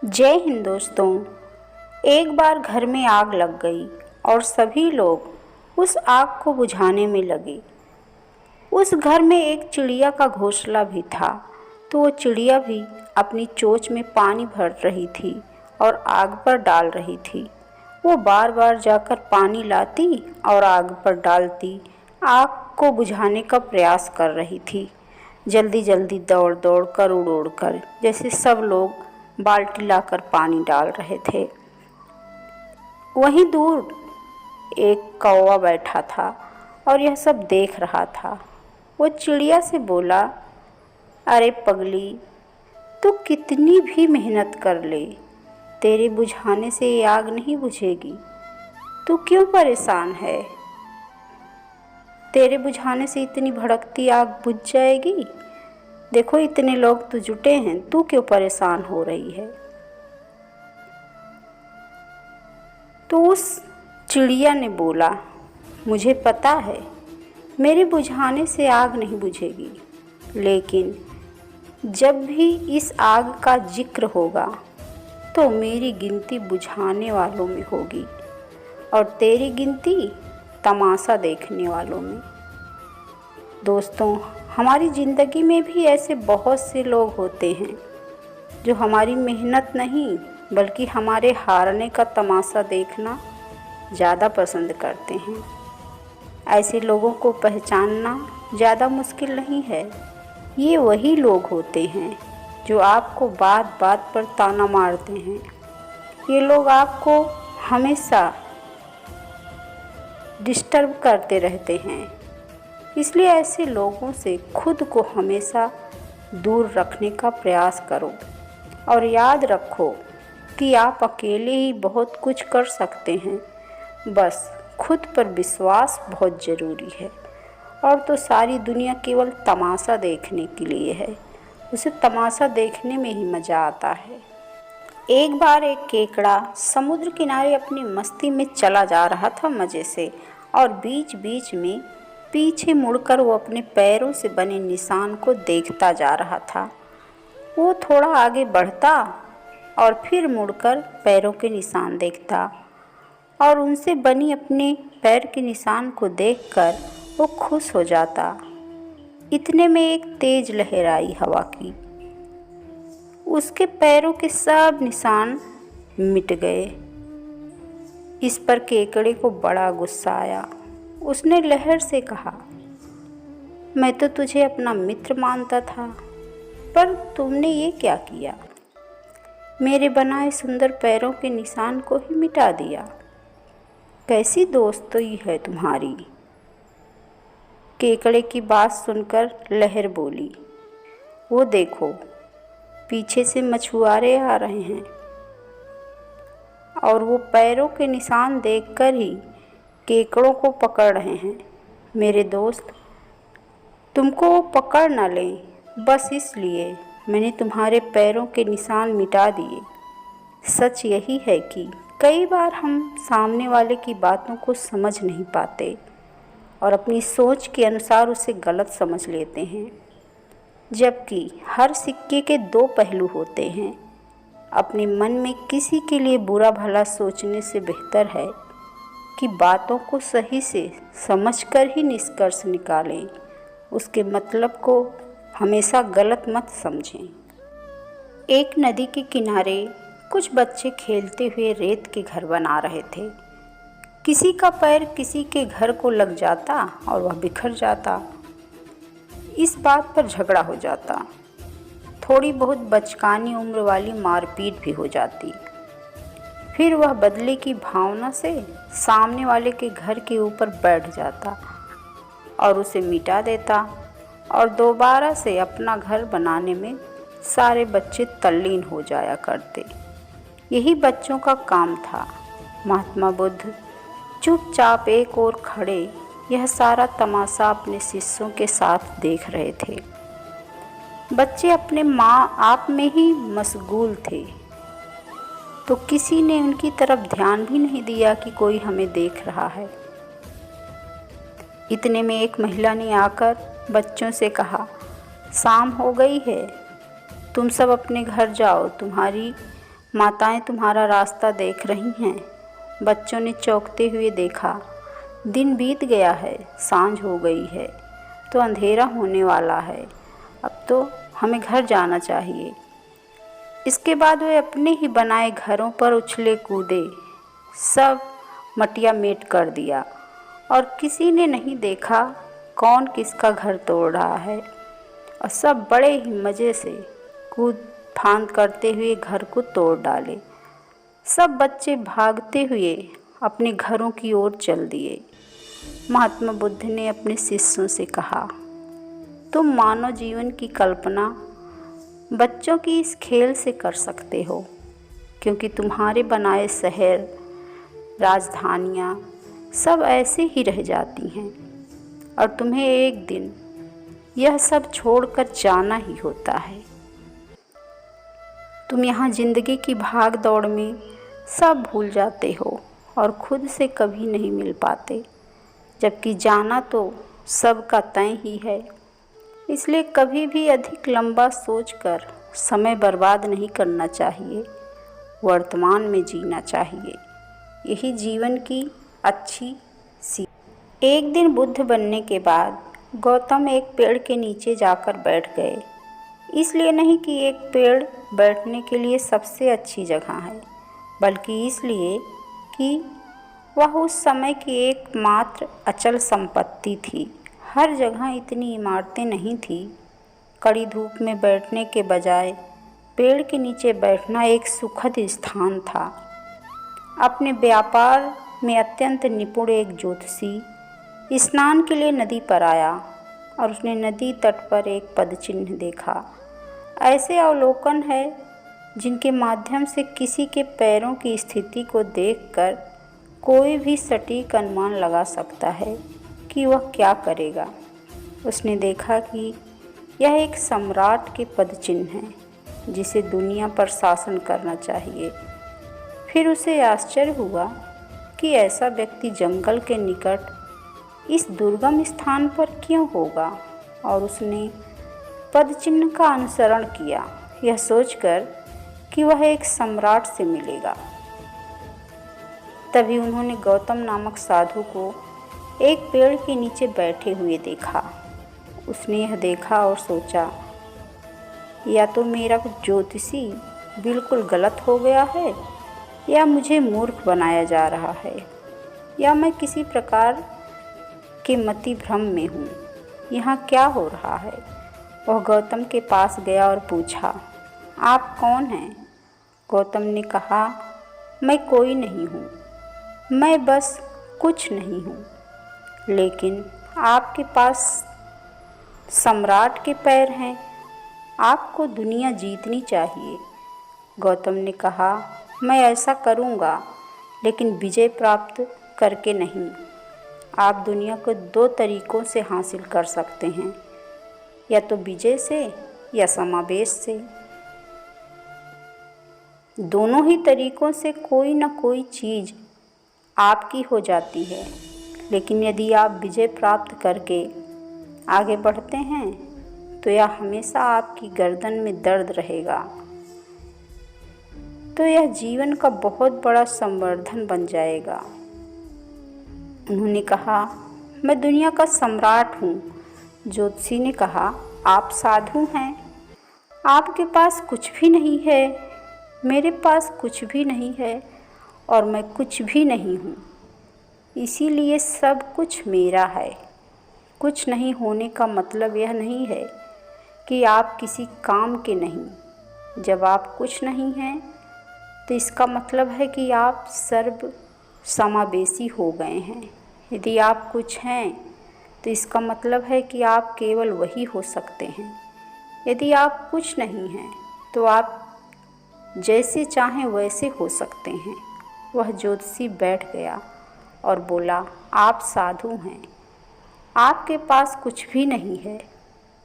जय हिंद दोस्तों। एक बार घर में आग लग गई और सभी लोग उस आग को बुझाने में लगे। उस घर में एक चिड़िया का घोंसला भी था, तो वो चिड़िया भी अपनी चोंच में पानी भर रही थी और आग पर डाल रही थी। वो बार बार जाकर पानी लाती और आग पर डालती, आग को बुझाने का प्रयास कर रही थी। जल्दी जल्दी दौड़ दौड़ कर उड़ उड़ कर, जैसे सब लोग बाल्टी लाकर पानी डाल रहे थे। वहीं दूर एक कौवा बैठा था और यह सब देख रहा था। वो चिड़िया से बोला, अरे पगली, तू कितनी भी मेहनत कर ले, तेरे बुझाने से ये आग नहीं बुझेगी। तू क्यों परेशान है? तेरे बुझाने से इतनी भड़कती आग बुझ जाएगी। देखो इतने लोग तो जुटे हैं, तू क्यों परेशान हो रही है? तो उस चिड़िया ने बोला, मुझे पता है मेरे बुझाने से आग नहीं बुझेगी, लेकिन जब भी इस आग का जिक्र होगा तो मेरी गिनती बुझाने वालों में होगी और तेरी गिनती तमाशा देखने वालों में। दोस्तों, हमारी ज़िंदगी में भी ऐसे बहुत से लोग होते हैं जो हमारी मेहनत नहीं बल्कि हमारे हारने का तमाशा देखना ज़्यादा पसंद करते हैं। ऐसे लोगों को पहचानना ज़्यादा मुश्किल नहीं है। ये वही लोग होते हैं जो आपको बात बात पर ताना मारते हैं। ये लोग आपको हमेशा डिस्टर्ब करते रहते हैं। इसलिए ऐसे लोगों से खुद को हमेशा दूर रखने का प्रयास करो और याद रखो कि आप अकेले ही बहुत कुछ कर सकते हैं। बस खुद पर विश्वास बहुत ज़रूरी है। और तो सारी दुनिया केवल तमाशा देखने के लिए है, उसे तमाशा देखने में ही मज़ा आता है। एक बार एक केकड़ा समुद्र किनारे अपनी मस्ती में चला जा रहा था मज़े से, और बीच बीच में पीछे मुड़कर वो अपने पैरों से बने निशान को देखता जा रहा था। वो थोड़ा आगे बढ़ता और फिर मुड़कर पैरों के निशान देखता और उनसे बनी अपने पैर के निशान को देखकर वो खुश हो जाता। इतने में एक तेज लहर आई हवा की। उसके पैरों के सब निशान मिट गए। इस पर केकड़े को बड़ा गुस्सा आया। उसने लहर से कहा, मैं तो तुझे अपना मित्र मानता था, पर तुमने ये क्या किया? मेरे बनाए सुंदर पैरों के निशान को ही मिटा दिया। कैसी दोस्ती है तुम्हारी? केकड़े की बात सुनकर लहर बोली, वो देखो पीछे से मछुआरे आ रहे हैं और वो पैरों के निशान देखकर ही केकड़ों को पकड़ रहे हैं। मेरे दोस्त, तुमको वो पकड़ न लें, बस इसलिए मैंने तुम्हारे पैरों के निशान मिटा दिए। सच यही है कि कई बार हम सामने वाले की बातों को समझ नहीं पाते और अपनी सोच के अनुसार उसे गलत समझ लेते हैं, जबकि हर सिक्के के दो पहलू होते हैं। अपने मन में किसी के लिए बुरा भला सोचने से बेहतर है कि बातों को सही से समझकर ही निष्कर्ष निकालें। उसके मतलब को हमेशा गलत मत समझें। एक नदी के किनारे कुछ बच्चे खेलते हुए रेत के घर बना रहे थे। किसी का पैर किसी के घर को लग जाता और वह बिखर जाता। इस बात पर झगड़ा हो जाता। थोड़ी बहुत बचकानी उम्र वाली मारपीट भी हो जाती। फिर वह बदले की भावना से सामने वाले के घर के ऊपर बैठ जाता और उसे मिटा देता और दोबारा से अपना घर बनाने में सारे बच्चे तल्लीन हो जाया करते। यही बच्चों का काम था। महात्मा बुद्ध चुपचाप एक ओर खड़े यह सारा तमाशा अपने शिष्यों के साथ देख रहे थे। बच्चे अपने माँ आप में ही मशगूल थे, तो किसी ने उनकी तरफ ध्यान भी नहीं दिया कि कोई हमें देख रहा है। इतने में एक महिला ने आकर बच्चों से कहा, शाम हो गई है, तुम सब अपने घर जाओ, तुम्हारी माताएं तुम्हारा रास्ता देख रही हैं। बच्चों ने चौंकते हुए देखा। दिन बीत गया है, सांझ हो गई है, तो अंधेरा होने वाला है। अब तो हमें घर जाना चाहिए। इसके बाद वे अपने ही बनाए घरों पर उछले कूदे। सब मटिया मेट कर दिया और किसी ने नहीं देखा कौन किसका घर तोड़ रहा है, और सब बड़े ही मज़े से कूद फांद करते हुए घर को तोड़ डाले। सब बच्चे भागते हुए अपने घरों की ओर चल दिए। महात्मा बुद्ध ने अपने शिष्यों से कहा, तुम मानव जीवन की कल्पना बच्चों की इस खेल से कर सकते हो, क्योंकि तुम्हारे बनाए शहर, राजधानियाँ सब ऐसे ही रह जाती हैं और तुम्हें एक दिन यह सब छोड़कर जाना ही होता है। तुम यहाँ ज़िंदगी की भाग दौड़ में सब भूल जाते हो और खुद से कभी नहीं मिल पाते, जबकि जाना तो सबका तय ही है। इसलिए कभी भी अधिक लंबा सोचकर समय बर्बाद नहीं करना चाहिए, वर्तमान में जीना चाहिए। यही जीवन की अच्छी सीख। एक दिन बुद्ध बनने के बाद गौतम एक पेड़ के नीचे जाकर बैठ गए। इसलिए नहीं कि एक पेड़ बैठने के लिए सबसे अच्छी जगह है, बल्कि इसलिए कि वह उस समय की एकमात्र अचल संपत्ति थी। हर जगह इतनी इमारतें नहीं थीं। कड़ी धूप में बैठने के बजाय पेड़ के नीचे बैठना एक सुखद स्थान था। अपने व्यापार में अत्यंत निपुण एक ज्योतिषी स्नान के लिए नदी पर आया और उसने नदी तट पर एक पदचिन्ह देखा। ऐसे अवलोकन है जिनके माध्यम से किसी के पैरों की स्थिति को देखकर कोई भी सटीक अनुमान लगा सकता है कि वह क्या करेगा। उसने देखा कि यह एक सम्राट के पदचिन्ह है जिसे दुनिया पर शासन करना चाहिए। फिर उसे आश्चर्य हुआ कि ऐसा व्यक्ति जंगल के निकट इस दुर्गम स्थान पर क्यों होगा, और उसने पदचिन्ह का अनुसरण किया, यह सोचकर कि वह एक सम्राट से मिलेगा। तभी उन्होंने गौतम नामक साधु को एक पेड़ के नीचे बैठे हुए देखा। उसने यह देखा और सोचा, या तो मेरा ज्योतिषी बिल्कुल गलत हो गया है, या मुझे मूर्ख बनाया जा रहा है, या मैं किसी प्रकार के मति भ्रम में हूँ। यहाँ क्या हो रहा है? वह गौतम के पास गया और पूछा, आप कौन हैं? गौतम ने कहा, मैं कोई नहीं हूँ, मैं बस कुछ नहीं हूँ, लेकिन आपके पास सम्राट के पैर हैं, आपको दुनिया जीतनी चाहिए। गौतम ने कहा, मैं ऐसा करूँगा, लेकिन विजय प्राप्त करके नहीं। आप दुनिया को दो तरीक़ों से हासिल कर सकते हैं, या तो विजय से या समावेश से। दोनों ही तरीक़ों से कोई न कोई चीज़ आपकी हो जाती है, लेकिन यदि आप विजय प्राप्त करके आगे बढ़ते हैं तो यह हमेशा आपकी गर्दन में दर्द रहेगा। तो यह जीवन का बहुत बड़ा संवर्धन बन जाएगा। उन्होंने कहा, मैं दुनिया का सम्राट हूँ। ज्योतिषी ने कहा, आप साधु हैं, आपके पास कुछ भी नहीं है, मेरे पास कुछ भी नहीं है, और मैं कुछ भी नहीं हूँ, इसीलिए सब कुछ मेरा है। कुछ नहीं होने का मतलब यह नहीं है कि आप किसी काम के नहीं। जब आप कुछ नहीं हैं तो इसका मतलब है कि आप सर्व समावेशी हो गए हैं। यदि आप कुछ हैं तो इसका मतलब है कि आप केवल वही हो सकते हैं। यदि आप कुछ नहीं हैं तो आप जैसे चाहें वैसे हो सकते हैं। वह ज्योतिषी बैठ गया और बोला, आप साधु हैं, आपके पास कुछ भी नहीं है।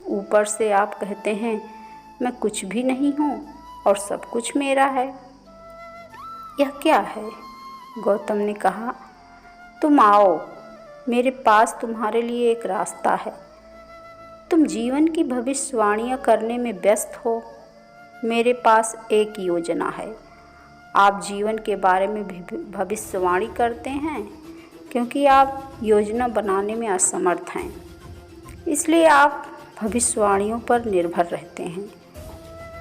ऊपर से आप कहते हैं मैं कुछ भी नहीं हूँ और सब कुछ मेरा है। यह क्या है? गौतम ने कहा, तुम आओ, मेरे पास तुम्हारे लिए एक रास्ता है। तुम जीवन की भविष्यवाणियाँ करने में व्यस्त हो, मेरे पास एक योजना है। आप जीवन के बारे में भी भविष्यवाणी करते हैं क्योंकि आप योजना बनाने में असमर्थ हैं, इसलिए आप भविष्यवाणियों पर निर्भर रहते हैं।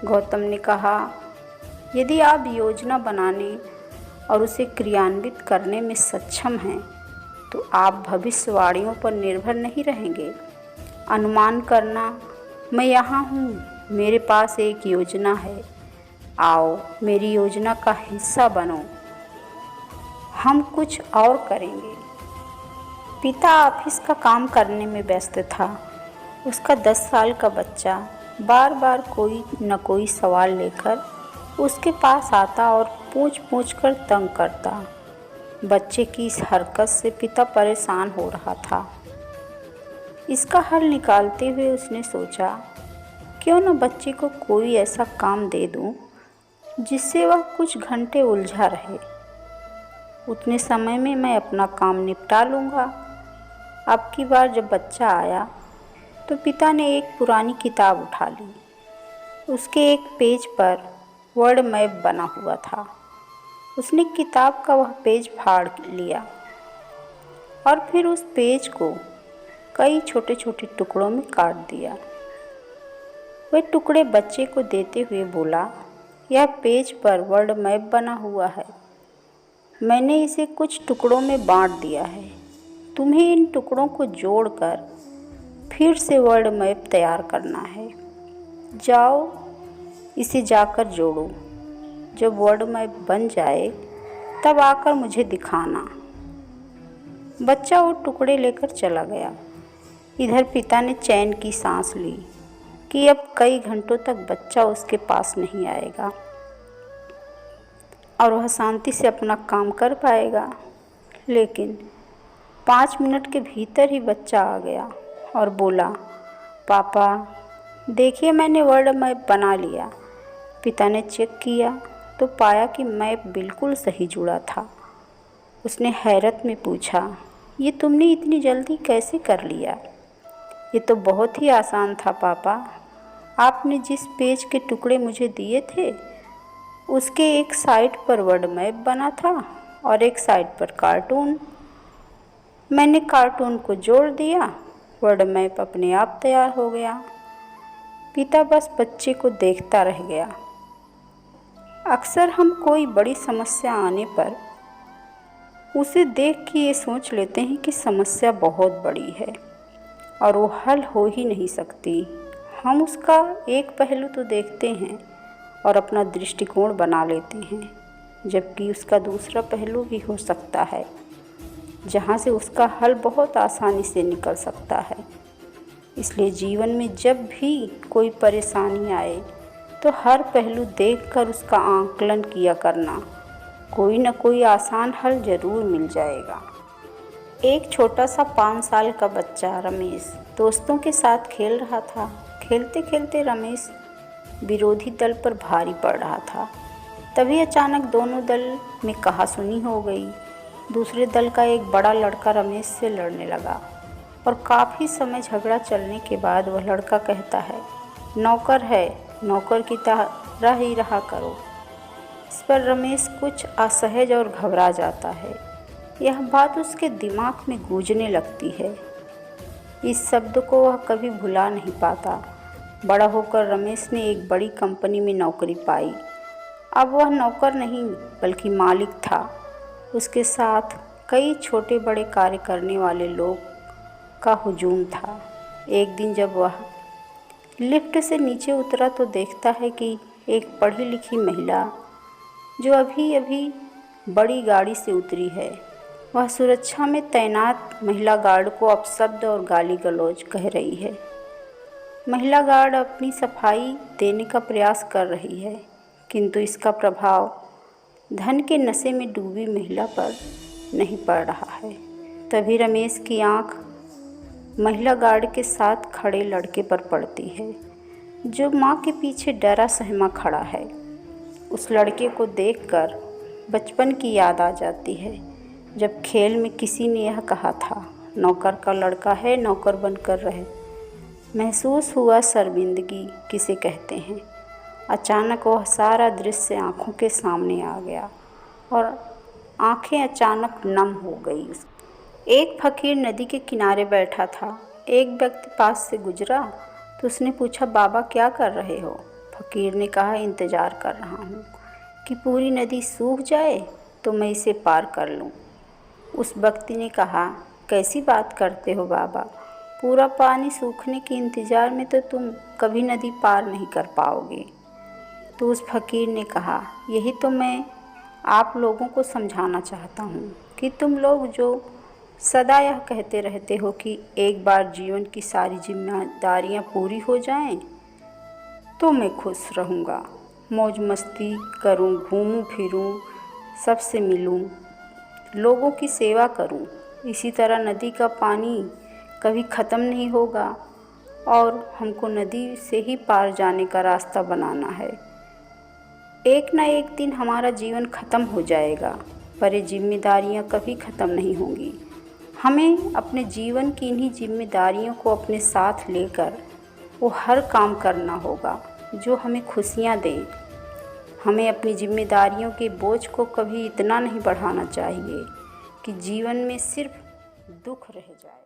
गौतम ने कहा, यदि आप योजना बनाने और उसे क्रियान्वित करने में सक्षम हैं तो आप भविष्यवाणियों पर निर्भर नहीं रहेंगे। अनुमान करना, मैं यहाँ हूँ, मेरे पास एक योजना है, आओ मेरी योजना का हिस्सा बनो, हम कुछ और करेंगे। पिता ऑफिस का काम करने में व्यस्त था। उसका 10 साल का बच्चा बार बार कोई न कोई सवाल लेकर उसके पास आता और पूछ पूछ कर तंग करता। बच्चे की इस हरकत से पिता परेशान हो रहा था। इसका हल निकालते हुए उसने सोचा, क्यों न बच्चे को कोई ऐसा काम दे दूं जिससे वह कुछ घंटे उलझा रहे। उतने समय में मैं अपना काम निपटा लूँगा। अब की बार जब बच्चा आया तो पिता ने एक पुरानी किताब उठा ली। उसके एक पेज पर वर्ड मैप बना हुआ था। उसने किताब का वह पेज फाड़ लिया और फिर उस पेज को कई छोटे छोटे टुकड़ों में काट दिया। वह टुकड़े बच्चे को देते हुए बोला, यह पेज पर वर्ड मैप बना हुआ है। मैंने इसे कुछ टुकड़ों में बांट दिया है। तुम्हें इन टुकड़ों को जोड़कर फिर से वर्ड मैप तैयार करना है। जाओ इसे जाकर जोड़ो। जब वर्ड मैप बन जाए तब आकर मुझे दिखाना। बच्चा वो टुकड़े लेकर चला गया। इधर पिता ने चैन की सांस ली कि अब कई घंटों तक बच्चा उसके पास नहीं आएगा और वह शांति से अपना काम कर पाएगा। लेकिन 5 मिनट के भीतर ही बच्चा आ गया और बोला, पापा देखिए मैंने वर्ड मैप बना लिया। पिता ने चेक किया तो पाया कि मैप बिल्कुल सही जुड़ा था। उसने हैरत में पूछा, ये तुमने इतनी जल्दी कैसे कर लिया? ये तो बहुत ही आसान था पापा। आपने जिस पेज के टुकड़े मुझे दिए थे उसके एक साइड पर वर्ड मैप बना था और एक साइड पर कार्टून। मैंने कार्टून को जोड़ दिया, वर्ड मैप अपने आप तैयार हो गया। पिता बस बच्चे को देखता रह गया। अक्सर हम कोई बड़ी समस्या आने पर उसे देख के ये सोच लेते हैं कि समस्या बहुत बड़ी है और वो हल हो ही नहीं सकती। हम उसका एक पहलू तो देखते हैं और अपना दृष्टिकोण बना लेते हैं, जबकि उसका दूसरा पहलू भी हो सकता है जहाँ से उसका हल बहुत आसानी से निकल सकता है। इसलिए जीवन में जब भी कोई परेशानी आए तो हर पहलू देखकर उसका आकलन किया करना। कोई न कोई आसान हल ज़रूर मिल जाएगा। एक छोटा सा 5 साल का बच्चा रमेश दोस्तों के साथ खेल रहा था। खेलते खेलते रमेश विरोधी दल पर भारी पड़ रहा था। तभी अचानक दोनों दल में कहासुनी हो गई। दूसरे दल का एक बड़ा लड़का रमेश से लड़ने लगा और काफ़ी समय झगड़ा चलने के बाद वह लड़का कहता है, नौकर है, नौकर की तरह ही रहा करो। इस पर रमेश कुछ असहज और घबरा जाता है। यह बात उसके दिमाग में गूंजने लगती है। इस शब्द को वह कभी भुला नहीं पाता। बड़ा होकर रमेश ने एक बड़ी कंपनी में नौकरी पाई। अब वह नौकर नहीं बल्कि मालिक था। उसके साथ कई छोटे बड़े कार्य करने वाले लोग का हुजूम था। एक दिन जब वह लिफ्ट से नीचे उतरा तो देखता है कि एक पढ़ी लिखी महिला जो अभी अभी बड़ी गाड़ी से उतरी है, वह सुरक्षा में तैनात महिला गार्ड को अपशब्द और गाली गलौज कह रही है। महिला गार्ड अपनी सफाई देने का प्रयास कर रही है, किंतु इसका प्रभाव धन के नशे में डूबी महिला पर नहीं पड़ रहा है। तभी रमेश की आंख महिला गार्ड के साथ खड़े लड़के पर पड़ती है, जो माँ के पीछे डरा सहमा खड़ा है। उस लड़के को देखकर बचपन की याद आ जाती है, जब खेल में किसी ने यह कहा था, नौकर का लड़का है, नौकर बनकर रहे। महसूस हुआ शर्मिंदगी किसे कहते हैं अचानक वह सारा दृश्य आँखों के सामने आ गया और आँखें अचानक नम हो गई। एक फकीर नदी के किनारे बैठा था। एक व्यक्ति पास से गुजरा तो उसने पूछा, बाबा क्या कर रहे हो? फकीर ने कहा, इंतज़ार कर रहा हूँ कि पूरी नदी सूख जाए तो मैं इसे पार कर लूँ। उस व्यक्ति ने कहा, कैसी बात करते हो बाबा, पूरा पानी सूखने के इंतज़ार में तो तुम कभी नदी पार नहीं कर पाओगे। तो उस फकीर ने कहा, यही तो मैं आप लोगों को समझाना चाहता हूँ कि तुम लोग जो सदा यह कहते रहते हो कि एक बार जीवन की सारी जिम्मेदारियाँ पूरी हो जाएं तो मैं खुश रहूँगा, मौज मस्ती करूँ, घूमूं फिरूँ, सबसे मिलूँ, लोगों की सेवा करूँ। इसी तरह नदी का पानी कभी ख़त्म नहीं होगा और हमको नदी से ही पार जाने का रास्ता बनाना है। एक न एक दिन हमारा जीवन ख़त्म हो जाएगा, पर ये जिम्मेदारियाँ कभी ख़त्म नहीं होंगी। हमें अपने जीवन की इन्हीं जिम्मेदारियों को अपने साथ लेकर वो हर काम करना होगा जो हमें खुशियाँ दे। हमें अपनी जिम्मेदारियों के बोझ को कभी इतना नहीं बढ़ाना चाहिए कि जीवन में सिर्फ दुख रह जाए।